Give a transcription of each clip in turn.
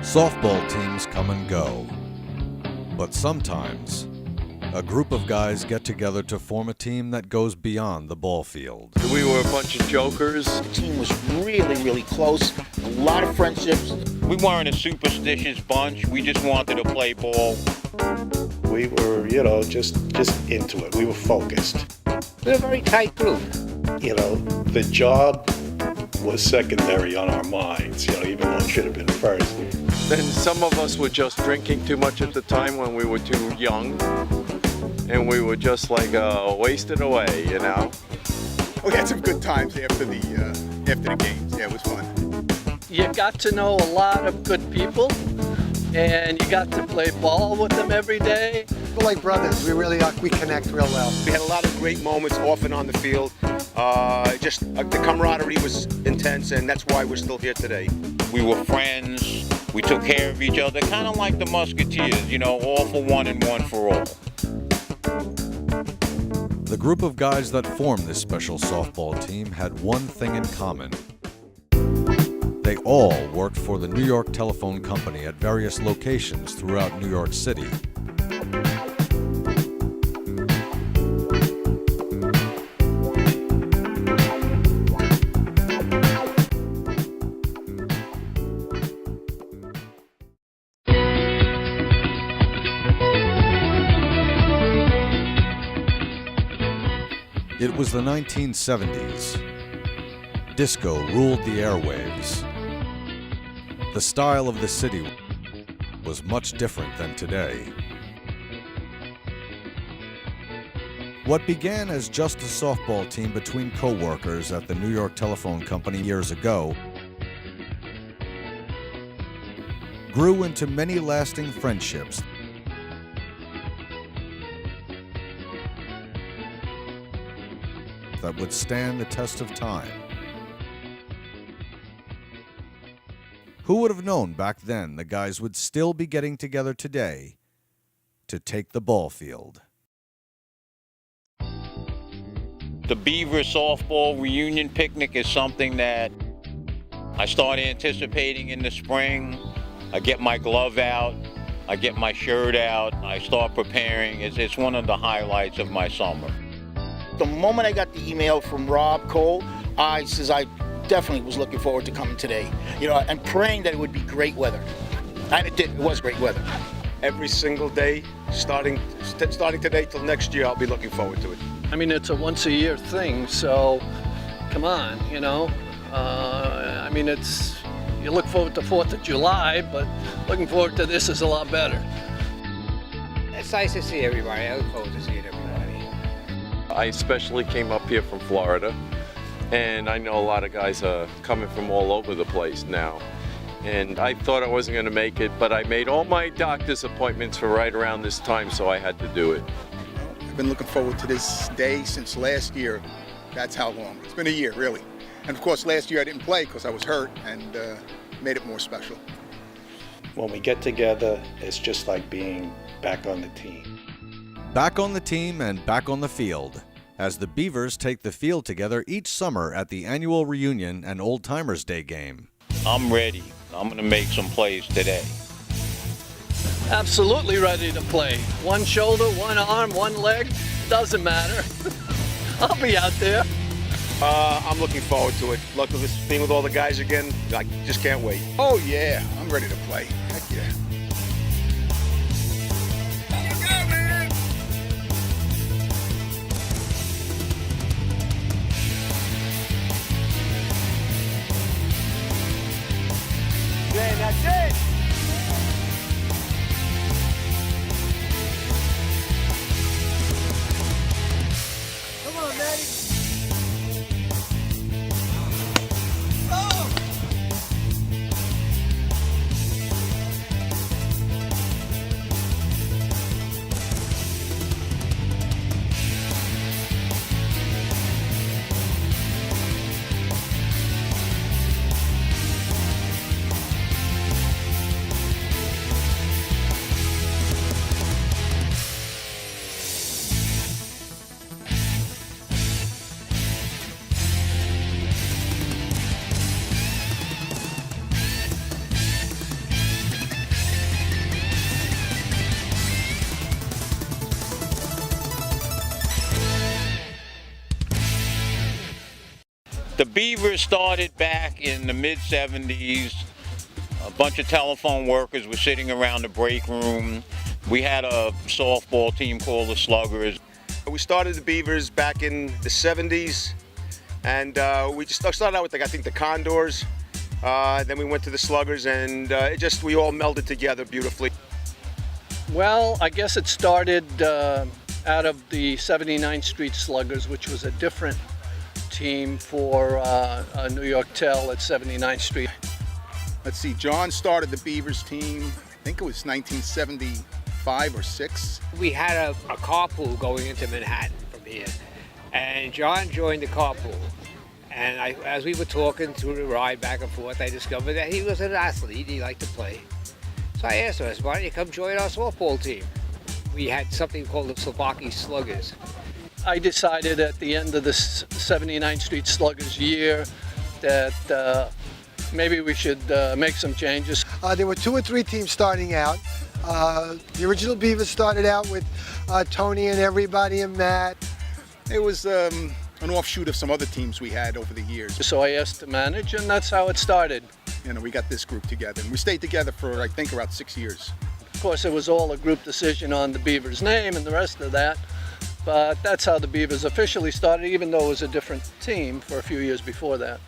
Softball teams come and go, but sometimes a group of guys get together to form a team that goes beyond the ball field. We were a bunch of jokers. The team was really, really close, a lot of friendships. We weren't a superstitious bunch, we just wanted to play ball. We were, just into it. We were focused. We were a very tight group. The job was secondary on our minds, even though it should have been first. Then some of us were just drinking too much at the time when we were too young. And we were just wasted away, We had some good times after the games. Yeah, it was fun. You got to know a lot of good people, and you got to play ball with them every day. We're like brothers. We connect real well. We had a lot of great moments off and on the field. The camaraderie was intense, and that's why we're still here today. We were friends, we took care of each other, kind of like the Musketeers, all for one and one for all. The group of guys that formed this special softball team had one thing in common. They all worked for the New York Telephone Company at various locations throughout New York City. It was the 1970s. Disco ruled the airwaves. The style of the city was much different than today. What began as just a softball team between co-workers at the New York Telephone Company years ago grew into many lasting friendships that would stand the test of time. Who would have known back then the guys would still be getting together today to take the ball field? The Beaver softball reunion picnic is something that I start anticipating in the spring. I get my glove out, I get my shirt out, I start preparing. It's one of the highlights of my summer. The moment I got the email from Rob Cole, I definitely was looking forward to coming today. And praying that it would be great weather. And it did. It was great weather. Every single day, starting today till next year, I'll be looking forward to it. I mean, it's a once-a-year thing, so come on, you look forward to 4th of July, but looking forward to this is a lot better. It's nice to see everybody. I look forward to seeing everybody. I especially came up here from Florida, and I know a lot of guys are coming from all over the place now. And I thought I wasn't going to make it, but I made all my doctor's appointments for right around this time, so I had to do it. I've been looking forward to this day since last year. That's how long. It's been a year, really. And of course, last year I didn't play because I was hurt, and made it more special. When we get together, it's just like being back on the team. Back on the team and back on the field, as the Beavers take the field together each summer at the annual reunion and Oldtimers Day game. I'm ready. I'm going to make some plays today. Absolutely ready to play. One shoulder, one arm, one leg, doesn't matter. I'll be out there. I'm looking forward to it. Luckily, being with all the guys again, I just can't wait. Oh yeah, I'm ready to play. Heck yeah. The Beavers started back in the mid-'70s. A bunch of telephone workers were sitting around the break room. We had a softball team called the Sluggers. We started the Beavers back in the 70s, and we just started out with, I think, the Condors. Then we went to the Sluggers, and we all melded together beautifully. Well, I guess it started out of the 79th Street Sluggers, which was a different team for New York Tel at 79th Street. Let's see, John started the Beavers team, I think it was 1975 or 6. We had a carpool going into Manhattan from here, and John joined the carpool. And as we were talking through the ride back and forth, I discovered that he was an athlete, he liked to play. So I asked him, I said, why don't you come join our softball team? We had something called the Slovakia Sluggers. I decided at the end of the 79th Street Sluggers year that maybe we should make some changes. There were 2 or 3 teams starting out. The original Beavers started out with Tony and everybody and Matt. It was an offshoot of some other teams we had over the years. So I asked to manage, and that's how it started. You know, we got this group together, and we stayed together for, I think, about 6 years. Of course, it was all a group decision on the Beavers' name and the rest of that, but that's how the Beavers officially started, even though it was a different team for a few years before that.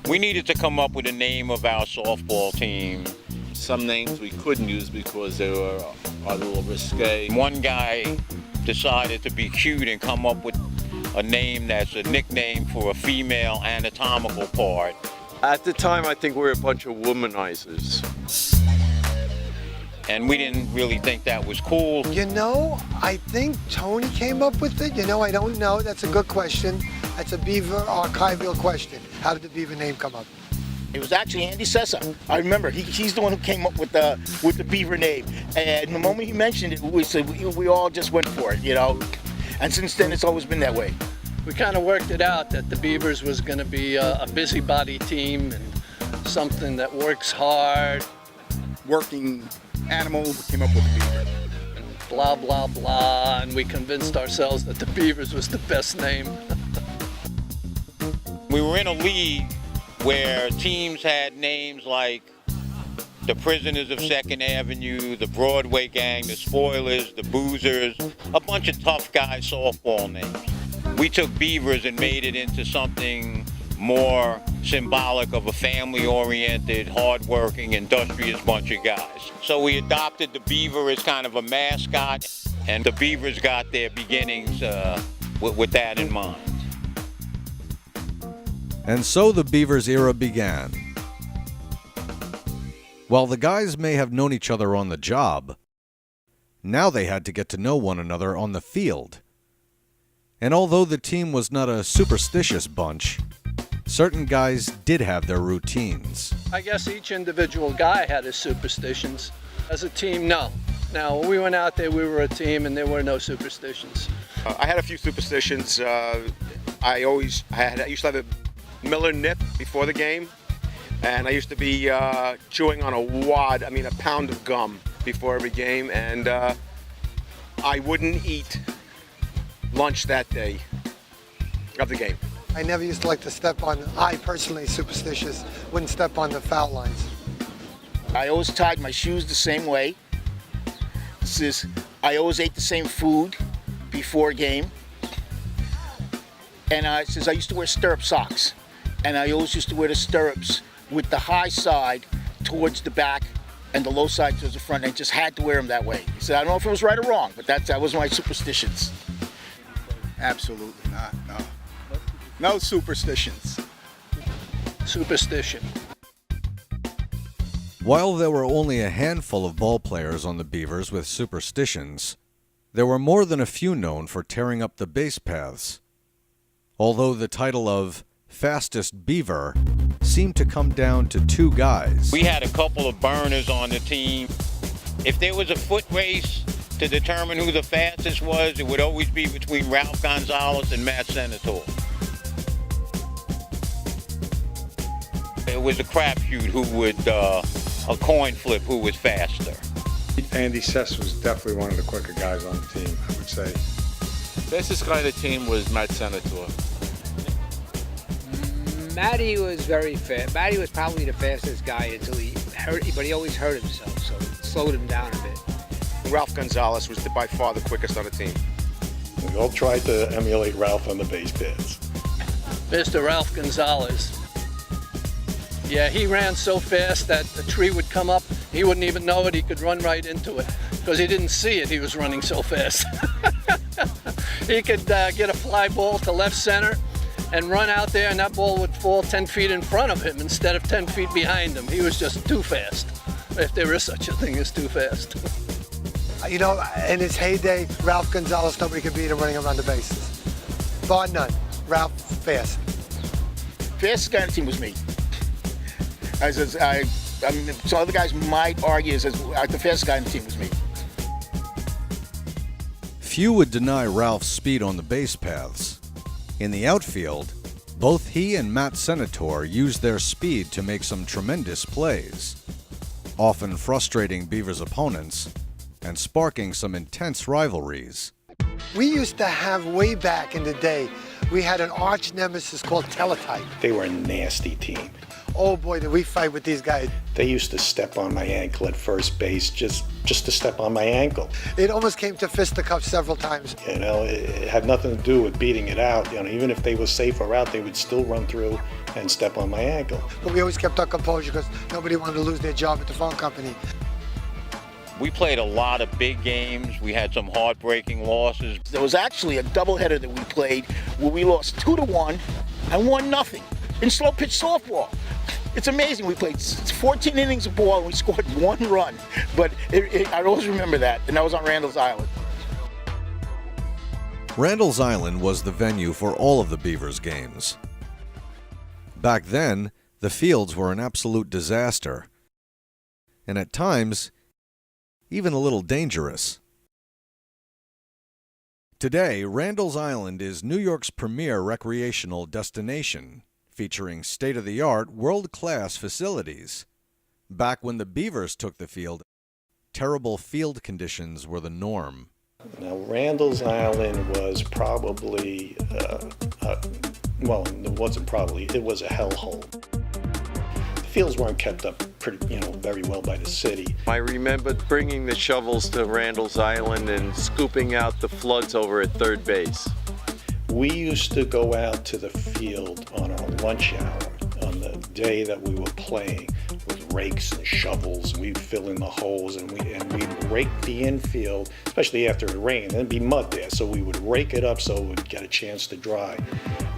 We needed to come up with a name of our softball team. Some names we couldn't use because they were a little risque. One guy decided to be cute and come up with a name that's a nickname for a female anatomical part. At the time, I think we were a bunch of womanizers. And we didn't really think that was cool. You know, I think Tony came up with it. You know, I don't know. That's a good question. That's a Beaver archival question. How did the Beaver name come up? It was actually Andy Sessa. I remember he's the one who came up with the Beaver name. And the moment he mentioned it, we all just went for it, you know. And since then, it's always been that way. We kind of worked it out that the Beavers was going to be a busybody team and something that works hard. Working animal, we came up with the Beaver. And blah, blah, blah. And we convinced ourselves that the Beavers was the best name. We were in a league where teams had names like the Prisoners of 2nd Avenue, the Broadway Gang, the Spoilers, the Boozers, a bunch of tough guy softball names. We took Beavers and made it into something more symbolic of a family-oriented, hard-working, industrious bunch of guys. So we adopted the Beaver as kind of a mascot, and the Beavers got their beginnings with that in mind. And so the Beavers era began. While the guys may have known each other on the job, now they had to get to know one another on the field. And although the team was not a superstitious bunch, certain guys did have their routines. I guess each individual guy had his superstitions. As a team, no. Now, when we went out there, we were a team and there were no superstitions. I had a few superstitions. I used to have a Miller nip before the game, and I used to be chewing on a pound of gum before every game, and I wouldn't eat lunch that day of the game. I never used to like to step on, I personally, superstitious, wouldn't step on the foul lines. I always tied my shoes the same way. I always ate the same food before game. And I used to wear stirrup socks. And I always used to wear the stirrups with the high side towards the back and the low side towards the front. I just had to wear them that way. He said, I don't know if it was right or wrong, but that was my superstitions. Absolutely not, no. No superstitions. Superstition. While there were only a handful of ball players on the Beavers with superstitions, there were more than a few known for tearing up the base paths. Although the title of fastest Beaver seemed to come down to 2 guys. We had a couple of burners on the team. If there was a foot race to determine who the fastest was, it would always be between Ralph Gonzalez and Matt Senator. It was a crapshoot who would, a coin flip who was faster. Andy Sess was definitely one of the quicker guys on the team, I would say. Fastest guy on the team was Matt Senator. Matty was very fast. Matty was probably the fastest guy until he hurt, but he always hurt himself, so it slowed him down a bit. Ralph Gonzalez was by far the quickest on the team. We all tried to emulate Ralph on the base paths. Mr. Ralph Gonzalez. Yeah, he ran so fast that a tree would come up, he wouldn't even know it, he could run right into it because he didn't see it, he was running so fast. He could get a fly ball to left center and run out there, and that ball would fall 10 feet in front of him instead of 10 feet behind him. He was just too fast, if there is such a thing as too fast. You know, in his heyday, Ralph Gonzalez, nobody could beat him running around the bases. Bar none. Ralph, fast. Fastest guy on the team was me. I mean, some other guys might argue as the fastest guy on the team was me. Few would deny Ralph's speed on the base paths. In the outfield, both he and Matt Senator used their speed to make some tremendous plays, often frustrating Beavers' opponents and sparking some intense rivalries. We used to have, way back in the day, we had an arch nemesis called Teletype. They were a nasty team. Oh boy, did we fight with these guys. They used to step on my ankle at first base just to step on my ankle. It almost came to fisticuffs several times. You know, it had nothing to do with beating it out. You know, even if they were safe or out, they would still run through and step on my ankle. But we always kept our composure because nobody wanted to lose their job at the phone company. We played a lot of big games. We had some heartbreaking losses. There was actually a doubleheader that we played where we lost 2-1 and 1-0 in slow pitch softball. It's amazing. We played 14 innings of ball and we scored 1 run. But I always remember that, and that was on Randall's Island. Randall's Island was the venue for all of the Beavers games. Back then, the fields were an absolute disaster, and at times, even a little dangerous. Today, Randall's Island is New York's premier recreational destination, featuring state-of-the-art, world-class facilities. Back when the Beavers took the field, terrible field conditions were the norm. Now, Randall's Island was probably, well, it wasn't probably, it was a hellhole. The fields weren't kept up very well by the city. I remember bringing the shovels to Randall's Island and scooping out the floods over at third base. We used to go out to the field on our lunch hour on the day that we were playing with rakes and shovels, and we'd fill in the holes, and we'd rake the infield, especially after it rained. There'd be mud there, so we would rake it up so it would get a chance to dry.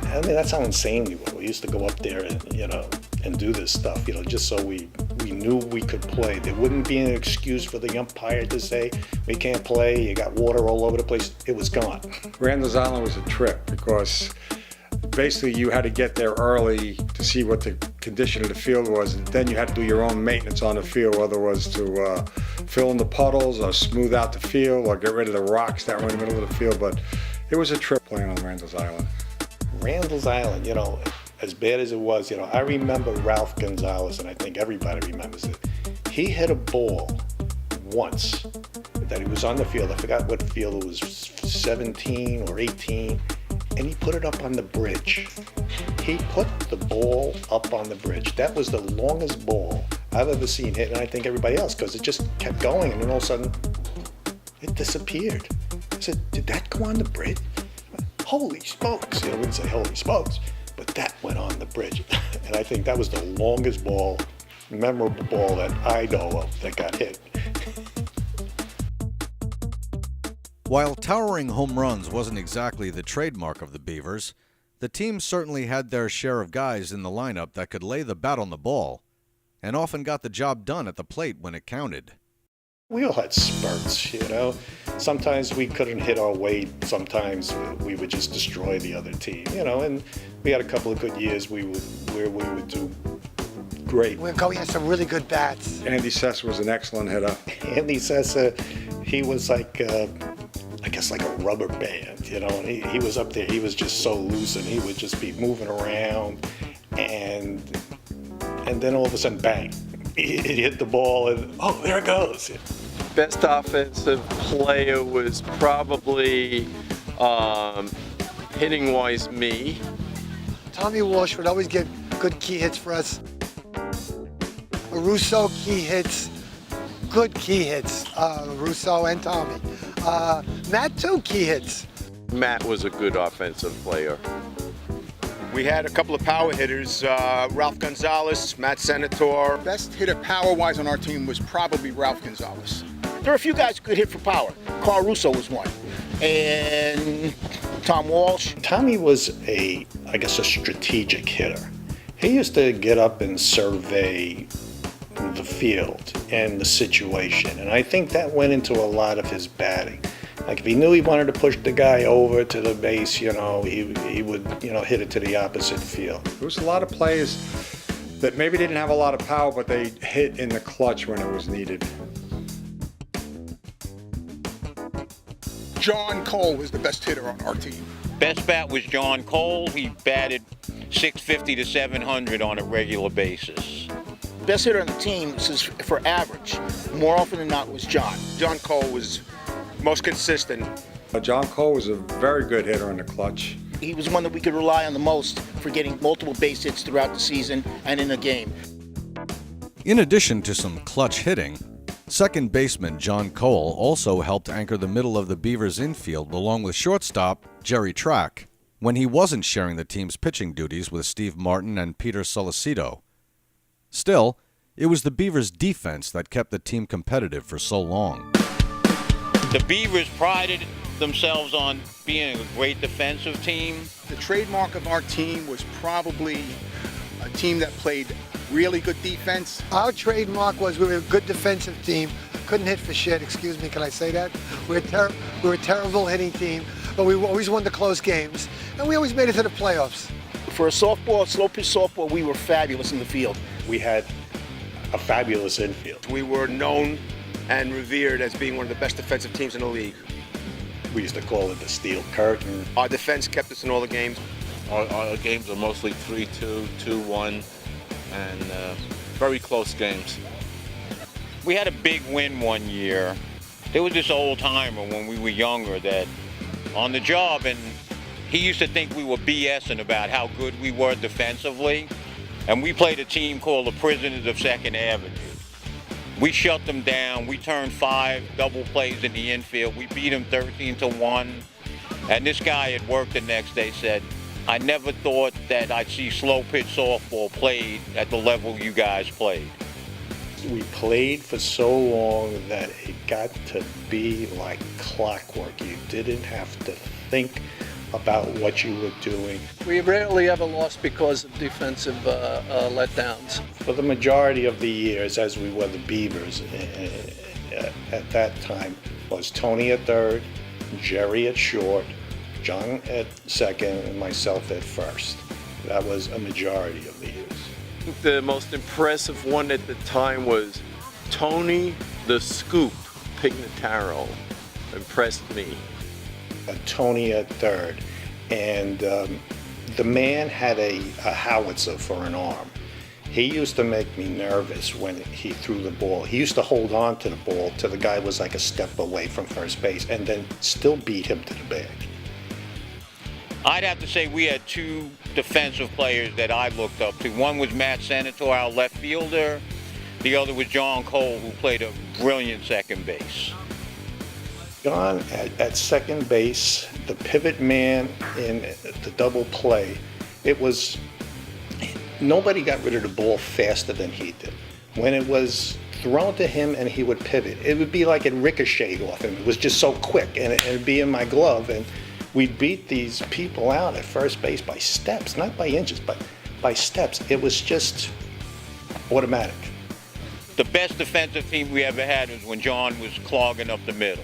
I mean, that's how insane we were. We used to go up there and do this stuff, just so we knew we could play. There wouldn't be an excuse for the umpire to say, we can't play, you got water all over the place. It was gone. Randall's Island was a trip because basically you had to get there early to see what the condition of the field was, and then you had to do your own maintenance on the field, whether it was to fill in the puddles or smooth out the field or get rid of the rocks that were in the middle of the field. But it was a trip playing on Randall's Island. Randall's Island, as bad as it was, I remember Ralph Gonzalez, and I think everybody remembers it. He hit a ball once that he was on the field. I forgot what field it was, 17 or 18, and he put it up on the bridge. He put the ball up on the bridge. That was the longest ball I've ever seen hit, and I think everybody else, because it just kept going, and then all of a sudden, it disappeared. I said, did that go on the bridge? Holy smokes. I wouldn't say holy smokes, but that went on the bridge. And I think that was the longest ball, memorable ball that I know of that got hit. While towering home runs wasn't exactly the trademark of the Beavers, the team certainly had their share of guys in the lineup that could lay the bat on the ball, and often got the job done at the plate when it counted. We all had spurts, Sometimes we couldn't hit our weight. Sometimes we would just destroy the other team, and we had a couple of good years where we would do great. We had some really good bats. Andy Sessa was an excellent hitter. Andy Sessa, he was like, I guess like a rubber band, and he was up there. He was just so loose, and he would just be moving around, and then all of a sudden, bang, he hit the ball, and oh, there it goes. Best offensive player was probably hitting-wise me. Tommy Walsh would always get good key hits for us. Russo, key hits, good key hits, Russo and Tommy. Matt too, key hits. Matt was a good offensive player. We had a couple of power hitters, Ralph Gonzalez, Matt Senator. Best hitter power-wise on our team was probably Ralph Gonzalez. There are a few guys who could hit for power. Carl Russo was one. And Tom Walsh. Tommy was I guess a strategic hitter. He used to get up and survey the field and the situation, and I think that went into a lot of his batting. Like if he knew he wanted to push the guy over to the base, he would, hit it to the opposite field. There was a lot of players that maybe didn't have a lot of power, but they hit in the clutch when it was needed. John Cole was the best hitter on our team. Best bat was John Cole. He batted 650 to 700 on a regular basis. Best hitter on the team is for average. More often than not was John. John Cole was most consistent. John Cole was a very good hitter in the clutch. He was one that we could rely on the most for getting multiple base hits throughout the season and in a game. In addition to some clutch hitting, second baseman John Cole also helped anchor the middle of the Beavers' infield along with shortstop Jerry Track when he wasn't sharing the team's pitching duties with Steve Martin and Peter Solicito. Still, it was the Beavers' defense that kept the team competitive for so long. The Beavers prided themselves on being a great defensive team. The trademark of our team was probably a team that played really good defense. Our trademark was we were a good defensive team. Couldn't hit for shit, excuse me, can I say that? We were a terrible hitting team, but we always won the close games, and we always made it to the playoffs. For a softball, slow pitch softball, we were fabulous in the field. We had a fabulous infield. We were known and revered as being one of the best defensive teams in the league. We used to call it the steel curtain. Our defense kept us in all the games. Our games are mostly 3-2, 2-1, and very close games. We had a big win one year. There was this old timer when we were younger that on the job, and he used to think we were BSing about how good we were defensively. And we played a team called the Prisoners of 2nd Avenue. We shut them down. We turned 5 double plays in the infield. We beat them 13-1. And this guy at work the next day said, I never thought that I'd see slow pitch softball played at the level you guys played. We played for so long that it got to be like clockwork. You didn't have to think about what you were doing. We rarely ever lost because of defensive letdowns. For the majority of the years, as we were the Beavers at that time, was Tony at third, Jerry at short, John at second, and myself at first. That was a majority of the years. The most impressive one at the time was Tony the Scoop Pignataro. Impressed me. Tony at third, and the man had a howitzer for an arm. He used to make me nervous when he threw the ball. He used to hold on to the ball till the guy was like a step away from first base and then still beat him to the bag. I'd have to say we had 2 defensive players that I looked up to. One was Matt Senator, our left fielder. The other was John Cole, who played a brilliant second base. John at second base, the pivot man in the double play, nobody got rid of the ball faster than he did. When it was thrown to him and he would pivot, it would be like it ricocheted off him. It was just so quick, and it'd be in my glove, and we'd beat these people out at first base by steps, not by inches, but by steps. It was just automatic. The best defensive team we ever had was when John was clogging up the middle.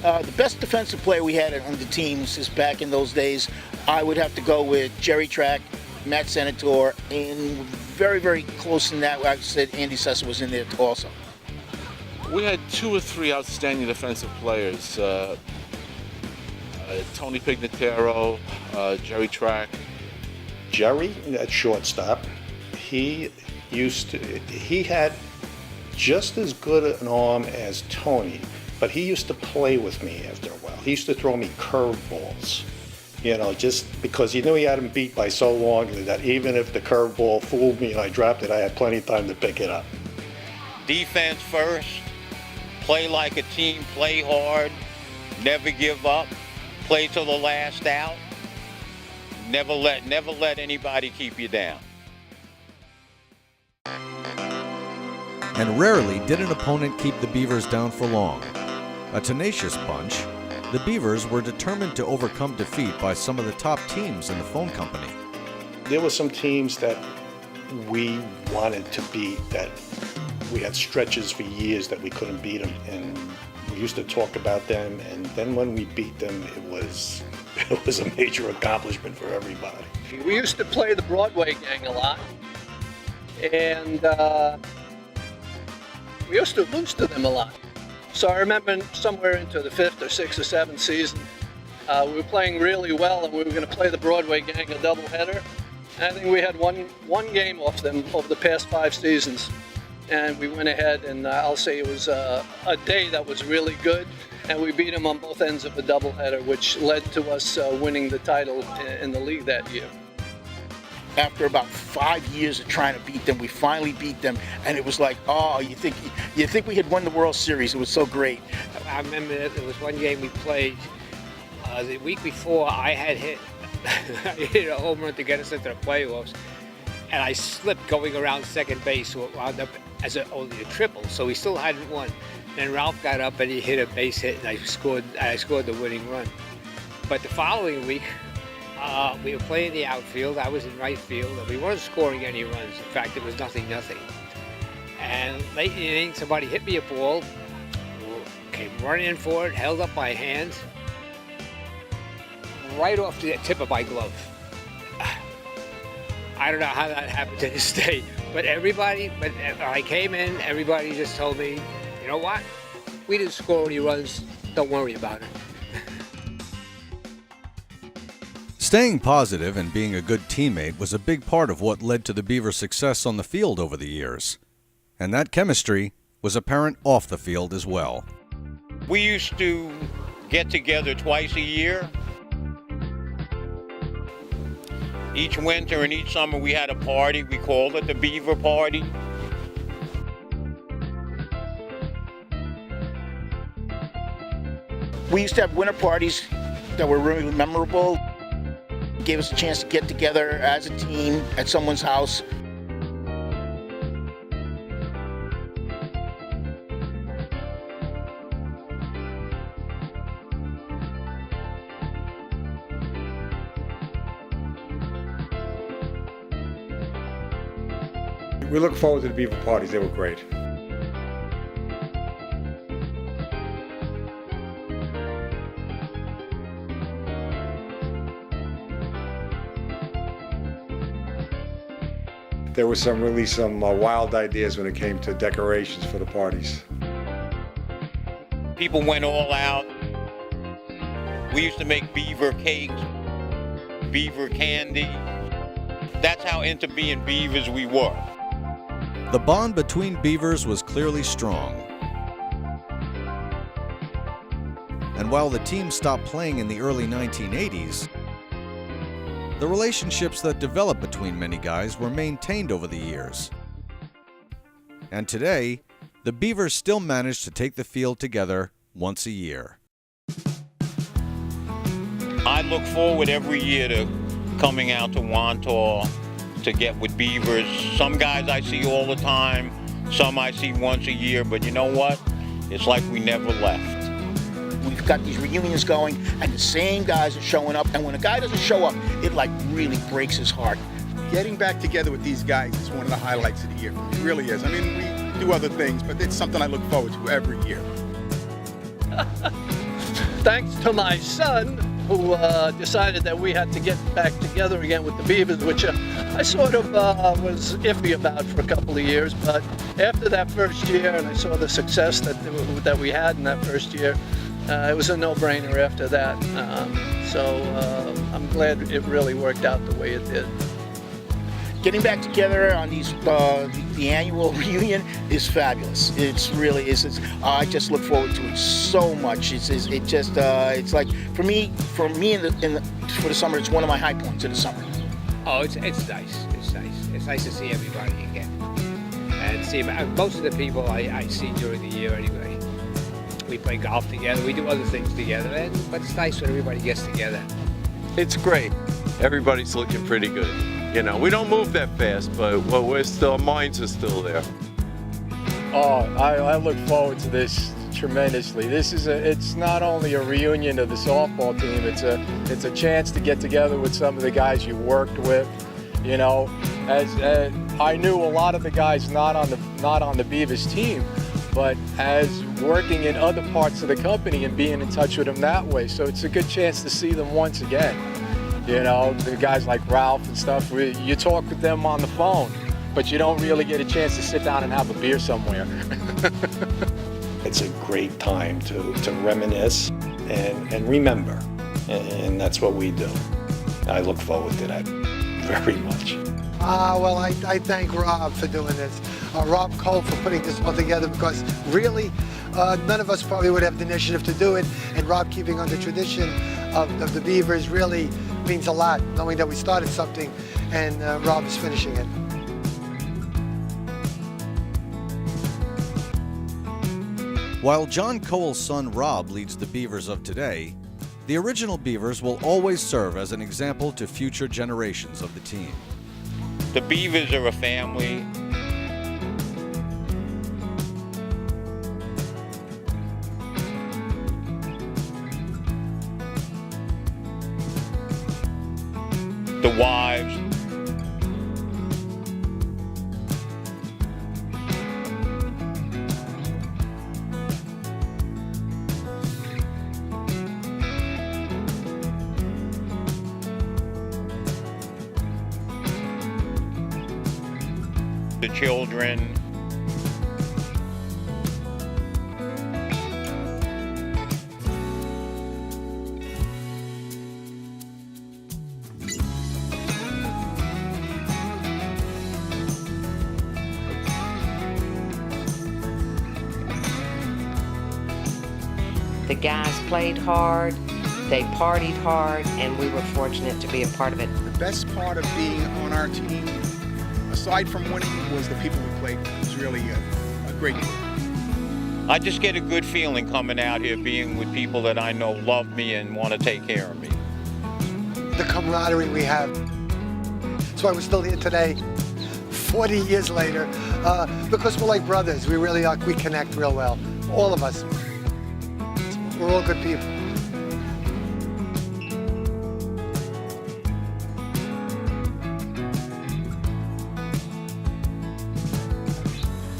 The best defensive player we had on the teams is back in those days. I would have to go with Jerry Track, Matt Senator, and very, very close in that, I said Andy Sessa was in there also. We had 2 or 3 outstanding defensive players. Tony Pignataro, Jerry Track. Jerry at shortstop, he had just as good an arm as Tony, but he used to play with me after a while. He used to throw me curveballs. You know, just because you knew he had him beat by so long that even if the curveball fooled me and I dropped it, I had plenty of time to pick it up. Defense first, play like a team, play hard, never give up, play till the last out, never let anybody keep you down. And rarely did an opponent keep the Beavers down for long. A tenacious bunch, the Beavers were determined to overcome defeat by some of the top teams in the phone company. There were some teams that we wanted to beat, that we had stretches for years that we couldn't beat them, and we used to talk about them, and then when we beat them, it was a major accomplishment for everybody. We used to play the Broadway gang a lot, and we used to lose to them a lot. So I remember somewhere into the 5th or 6th or 7th season, we were playing really well, and we were going to play the Broadway gang a doubleheader. And I think we had one game off them over the past 5 seasons, and we went ahead, and I'll say it was a day that was really good, and we beat them on both ends of a doubleheader, which led to us winning the title in the league that year. After about 5 years of trying to beat them, we finally beat them, and it was like, oh, you think we had won the World Series. It was so great. I remember there was one game we played the week before. I had hit a home run to get us into the playoffs, and I slipped going around second base, so it wound up as only a triple. So we still hadn't won. Then Ralph got up and he hit a base hit, and I scored the winning run. But the following week, we were playing the outfield. I was in right field, and we weren't scoring any runs. In fact, it was 0-0. And late in the inning, somebody hit me a ball, came running in for it, held up my hands, right off the tip of my glove. I don't know how that happened to this day, but when I came in, everybody just told me, you know what? We didn't score any runs. Don't worry about it. Staying positive and being a good teammate was a big part of what led to the Beaver success on the field over the years. And that chemistry was apparent off the field as well. We used to get together twice a year. Each winter and each summer we had a party. We called it the Beaver Party. We used to have winter parties that were really memorable. Gave us a chance to get together as a team at someone's house. We look forward to the Beaver parties. They were great. There were some wild ideas when it came to decorations for the parties. People went all out. We used to make beaver cakes, beaver candy. That's how into being Beavers we were. The bond between Beavers was clearly strong. And while the team stopped playing in the early 1980s, the relationships that developed between many guys were maintained over the years. And today, the Beavers still manage to take the field together once a year. I look forward every year to coming out to Wantagh to get with Beavers. Some guys I see all the time, some I see once a year, but you know what? It's like we never left. We've got these reunions going, and the same guys are showing up, and when a guy doesn't show up, it like really breaks his heart. Getting back together with these guys is one of the highlights of the year. It really is. I mean, we do other things, but it's something I look forward to every year. Thanks to my son, who decided that we had to get back together again with the Beavers, which I sort of was iffy about for a couple of years. But after that first year, and I saw the success that we had in that first year, it was a no-brainer after that. So I'm glad it really worked out the way it did. Getting back together on these the annual reunion is fabulous. It's really is. I just look forward to it so much. It's like for me in the for the summer. It's one of my high points of the summer. Oh, it's nice. It's nice. It's nice to see everybody again. And see most of the people I see during the year anyway. We play golf together. We do other things together. But it's nice when everybody gets together. It's great. Everybody's looking pretty good. You know, we don't move that fast, but we're still, our minds are still there. Oh, I look forward to this tremendously. It's not only a reunion of the softball team, it's a chance to get together with some of the guys you worked with. You know, as I knew a lot of the guys not on the Beavers team, but as working in other parts of the company and being in touch with them that way. So it's a good chance to see them once again. You know, the guys like Ralph and stuff, you talk with them on the phone, but you don't really get a chance to sit down and have a beer somewhere. It's a great time to reminisce and remember, and that's what we do. I look forward to that very much. Well, I thank Rob for doing this. Rob Cole for putting this all together, because really none of us probably would have the initiative to do it, and Rob keeping on the tradition of the Beavers really means a lot, knowing that we started something and Rob is finishing it. While John Cole's son Rob leads the Beavers of today, the original Beavers will always serve as an example to future generations of the team. The Beavers are a family. The wives. The children. The guys played hard, they partied hard, and we were fortunate to be a part of it. The best part of being on our team, aside from winning, was the people we played with. It was really a great group. I just get a good feeling coming out here, being with people that I know love me and want to take care of me. The camaraderie we have. That's why we're still here today, 40 years later, because we're like brothers. We really are, we connect real well, all of us. We're all good people.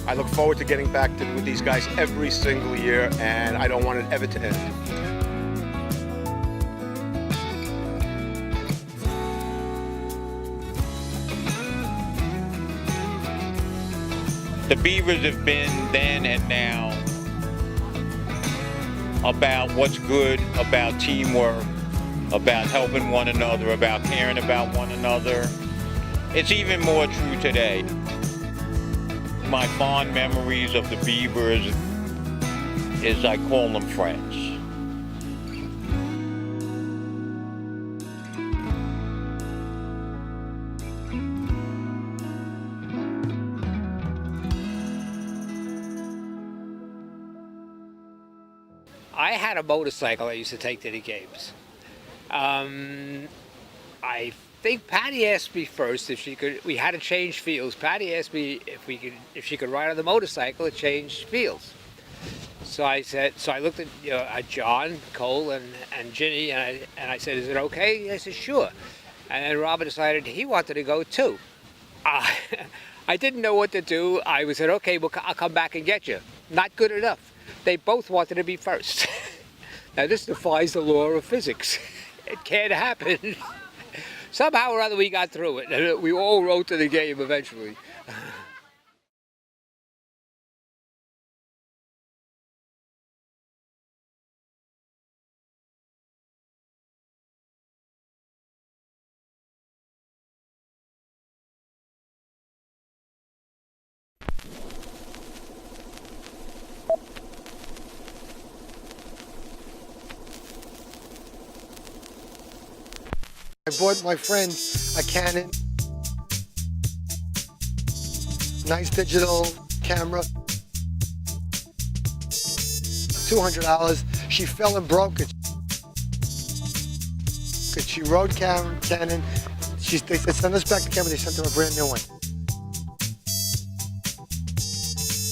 I look forward to getting back with these guys every single year, and I don't want it ever to end. The Beavers have been then and now about what's good, about teamwork, about helping one another, about caring about one another. It's even more true today. My fond memories of the Beavers is I call them friends. I had a motorcycle I used to take to the games. I think Patty asked me first if she could. We had to change fields. Patty asked me if she could ride on the motorcycle and change fields. So I said. So I looked at John Cole and Ginny, and I said, "Is it okay?" I said, "Sure." And then Robert decided he wanted to go too. I didn't know what to do. I said, "Okay, well, I'll come back and get you." Not good enough. They both wanted to be first. Now this defies the law of physics. It can't happen. Somehow or other we got through it, and we all rode to the game eventually. I bought my friend a Canon, nice digital camera, $200. She fell and broke it. She rode Canon. They said, send us back the camera. They sent her a brand new one.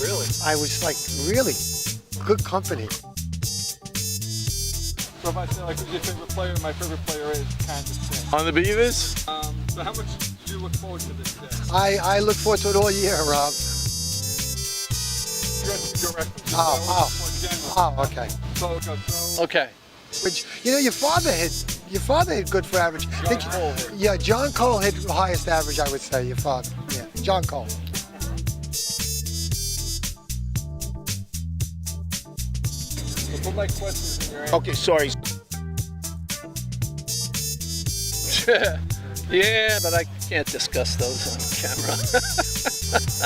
Really? I was like, really? Good company. So if I say, like, who's your favorite player? My favorite player is Kansas. On the Beavers? So how much do you look forward to this day? I look forward to it all year, Rob. Oh, okay. Okay. Which, you know, your father hit good for average. Yeah, John Cole hit the highest average, I would say, your father. Yeah, John Cole. So put my questions in your answer. Okay, sorry. Yeah, but I can't discuss those on camera.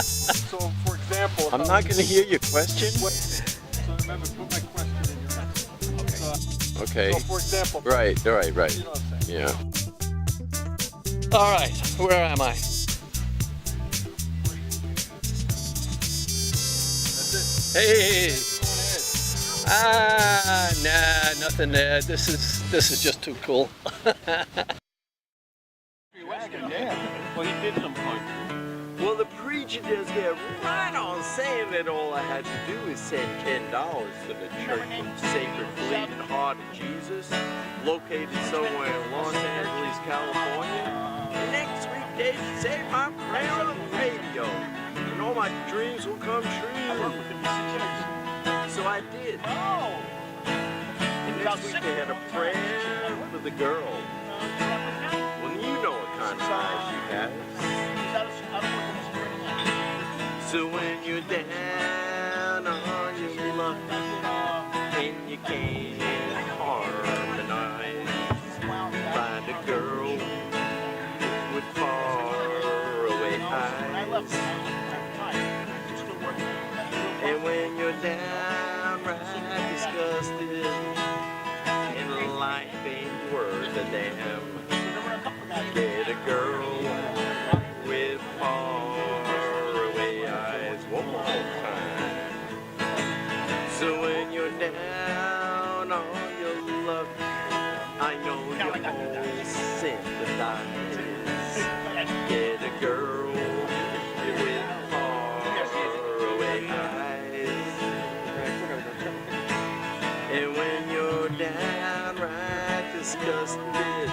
So, for example, I'm not going to hear your question. So remember, put my question in your answer. Okay. So, for example, Right. you know what I'm saying? Yeah. All right, where am I? That's it. Hey. Nah, nothing there. This is just too cool. Well, he did some punch. Well, the preacher just got right on saying that all I had to do is send $10 to the Church of Sacred Bleeding Heart of Jesus, located somewhere in Los Angeles, California. And next week, they say my prayer on the radio, and all my dreams will come true. So I did. And next week they had a prayer for the girl. Well, you know what kind of eyes she has. So when you're down on your luck and you can't harmonize, find a girl with faraway eyes. And when you're downright disgusted and life ain't worth a damn, get a girl with faraway eyes. One more time. So when you're down on your luck, I know you all sympathize. Get a girl with faraway eyes. And when you're downright disgusted